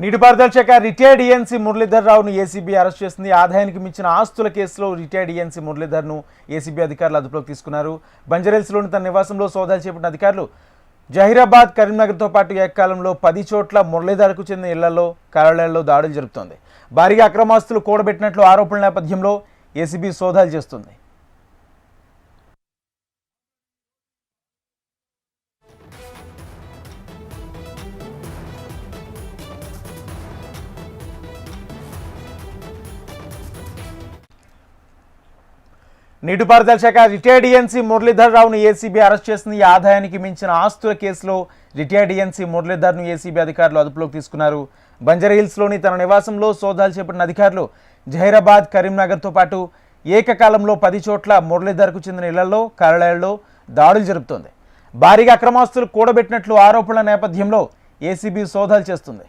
నీటిపారుదల శాఖ retired ENC Muralidhar రావును ఏసీబీ అరెస్ట్ చేసింది. ఆదాయానికి మించిన ఆస్తుల కేసులో రిటైర్డ్ ఈఎన్సీ మురళీధర్ను ఏసీబీ అధికారులు అదుపులోకి తీసుకున్నారు. బంజారాహిల్స్లోని తన నివాసంలో సోదాలు చేపట్టిన అధికారులు జహీరాబాద్, కరీంనగర్తో పాటు ఏకకాలంలో 10 చోట్ల మురళీధర్కు చెందిన ఇళ్లలో, కార్యాలయాల్లో దాడులు జరుపుతోంది. భారీగా అక్రమాస్తులు కూడబెట్టినట్లు ఆరోపణల నేపథ్యంలో ఏసీబీ సోదాలు చేస్తుంది. నీటిపారుదల శాఖ రిటైర్డ్ ఈఎన్సీ మురళీధర్ రావును ఏసీబీ అరెస్ట్ చేసింది. ఆదాయానికి మించిన ఆస్తుల కేసులో రిటైర్డ్ ఈఎన్సీ మురళీధర్ను ఏసీబీ అధికారులు అదుపులోకి తీసుకున్నారు. బంజారాహిల్స్లోని తన నివాసంలో సోదాలు చేపట్టిన అధికారులు జహీరాబాద్, కరీంనగర్తో పాటు ఏకకాలంలో 10 చోట్ల మురళీధర్కు చెందిన ఇళ్లలో, కార్యాలయాల్లో దాడులు జరుపుతోంది. భారీగా అక్రమాస్తులు కూడబెట్టినట్లు ఆరోపణల నేపథ్యంలో ఏసీబీ సోదాలు చేస్తుంది.